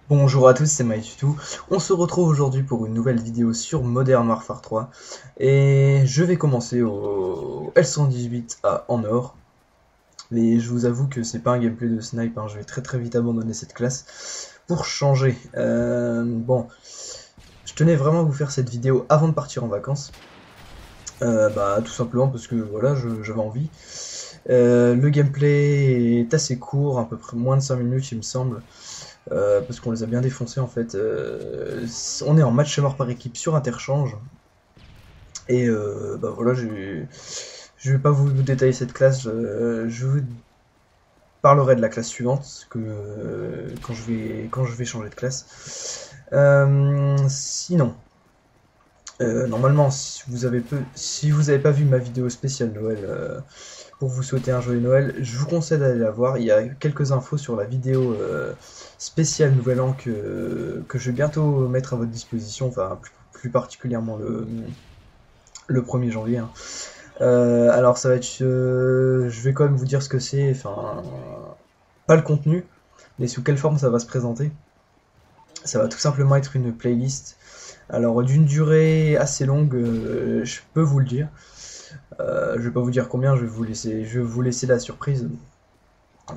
Bonjour à tous, c'est MyTutu. On se retrouve aujourd'hui pour une nouvelle vidéo sur Modern Warfare 3 et je vais commencer au L118 en or. Mais je vous avoue que c'est pas un gameplay de snipe, hein. Je vais très vite abandonner cette classe pour changer. Bon, je tenais vraiment à vous faire cette vidéo avant de partir en vacances. Tout simplement parce que voilà, j'avais envie. Le gameplay est assez court, à peu près moins de 5 minutes il me semble. Parce qu'on les a bien défoncés en fait. On est en match mort par équipe sur interchange. Et voilà, je vais pas vous détailler cette classe. Je vous parlerai de la classe suivante quand je vais changer de classe. Sinon, normalement, si vous avez pas vu ma vidéo spéciale Noël pour vous souhaiter un joyeux Noël, je vous conseille d'aller la voir. Il y a quelques infos sur la vidéo spéciale Nouvel An que je vais bientôt mettre à votre disposition, enfin plus particulièrement le 1er janvier, hein. Alors ça va être, je vais quand même vous dire ce que c'est, enfin pas le contenu, mais sous quelle forme ça va se présenter. Ça va tout simplement être une playlist. Alors d'une durée assez longue, je peux vous le dire. Je vais pas vous dire combien, je vais vous laisser la surprise.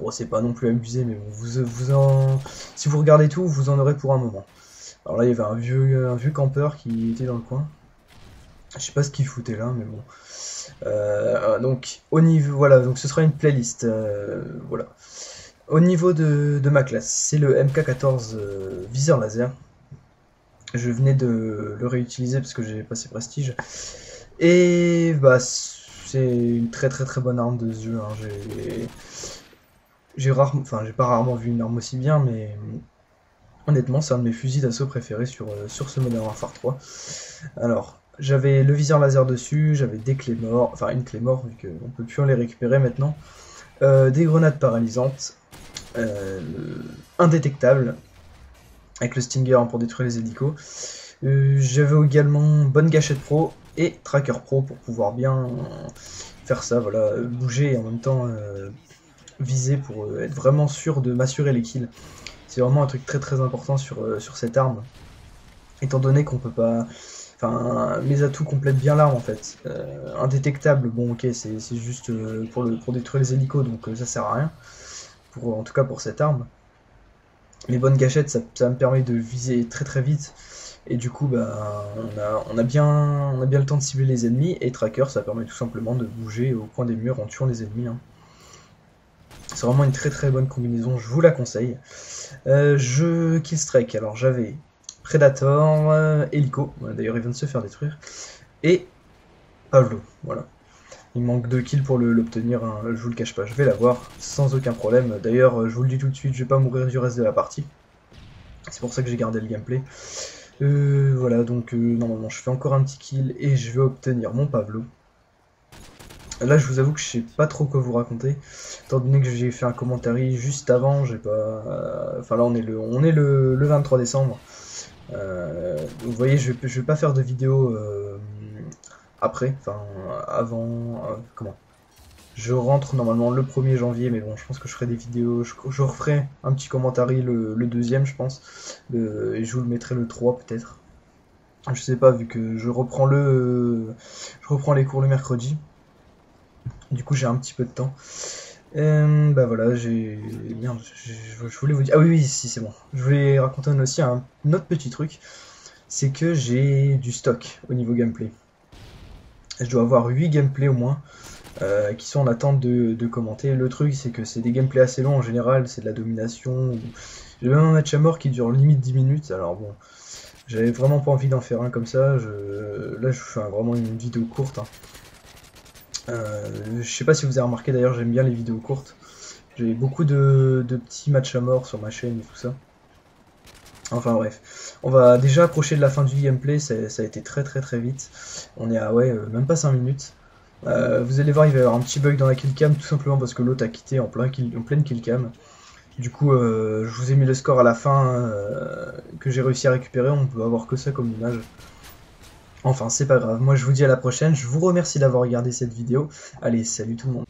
Bon, c'est pas non plus abusé, mais bon, si vous regardez tout, vous en aurez pour un moment. Alors là, il y avait un vieux campeur qui était dans le coin. Je sais pas ce qu'il foutait là, mais bon. Donc au niveau, voilà, donc ce sera une playlist. Voilà. Au niveau de ma classe, c'est le MK14 viseur laser. Je venais de le réutiliser parce que j'ai passé prestige. Et bah c'est une très bonne arme de ce jeu, hein. J'ai pas rarement vu une arme aussi bien, mais honnêtement c'est un de mes fusils d'assaut préférés sur ce Modern Warfare 3. Alors, j'avais le viseur laser dessus, j'avais des clés morts, enfin une clé mort vu qu'on peut plus en les récupérer maintenant, des grenades paralysantes, euh, indétectables, avec le Stinger pour détruire les hélicos. J'avais également bonne gâchette pro et tracker pro pour pouvoir bien faire ça, voilà, bouger et en même temps viser pour être vraiment sûr de m'assurer les kills. C'est vraiment un truc très important sur cette arme, étant donné qu'on peut pas. Enfin, mes atouts complètent bien l'arme en fait. Indétectable, bon ok, c'est juste pour détruire les hélicos, donc ça sert à rien, en tout cas pour cette arme. Les bonnes gâchettes, ça me permet de viser très vite, et du coup, on a bien le temps de cibler les ennemis, et tracker, ça permet tout simplement de bouger au coin des murs en tuant les ennemis, hein. C'est vraiment une très bonne combinaison, je vous la conseille. Killstrike, alors j'avais Predator, Helico, d'ailleurs il vient de se faire détruire, et Pavlo, voilà. Il manque 2 kills pour l'obtenir, hein, je vous le cache pas, je vais l'avoir sans aucun problème. D'ailleurs, je vous le dis tout de suite, je vais pas mourir du reste de la partie. C'est pour ça que j'ai gardé le gameplay. Voilà, donc normalement je fais encore un petit kill et je vais obtenir mon Pavlo. Là, je vous avoue que je sais pas trop quoi vous raconter, étant donné que j'ai fait un commentaire juste avant, j'ai pas. Enfin là, on est le 23 décembre. Vous voyez, je vais pas faire de vidéo après, enfin avant. Comment? Je rentre normalement le 1er janvier, mais bon, je pense que je ferai des vidéos. Je referai un petit commentaire le deuxième, je pense, et je vous le mettrai le 3 peut-être. Je sais pas, vu que je reprends les cours le mercredi. Du coup, j'ai un petit peu de temps. Voilà, merde, je voulais vous dire. Ah oui, si, c'est bon. Je voulais raconter aussi un autre petit truc. C'est que j'ai du stock au niveau gameplay. Je dois avoir 8 gameplays au moins, qui sont en attente de commenter. Le truc, c'est que c'est des gameplays assez longs en général, c'est de la domination. J'ai même un match à mort qui dure limite 10 minutes, alors bon, j'avais vraiment pas envie d'en faire un comme ça. Là, je fais vraiment une vidéo courte, hein. Je sais pas si vous avez remarqué, d'ailleurs, j'aime bien les vidéos courtes. J'ai beaucoup de petits matchs à mort sur ma chaîne et tout ça. Enfin bref, on va déjà approcher de la fin du gameplay, ça a été très vite. On est à même pas 5 minutes. Vous allez voir, il va y avoir un petit bug dans la killcam, tout simplement parce que l'autre a quitté en pleine killcam. Du coup, je vous ai mis le score à la fin que j'ai réussi à récupérer, on peut avoir que ça comme image. Enfin, c'est pas grave, moi je vous dis à la prochaine, je vous remercie d'avoir regardé cette vidéo. Allez, salut tout le monde.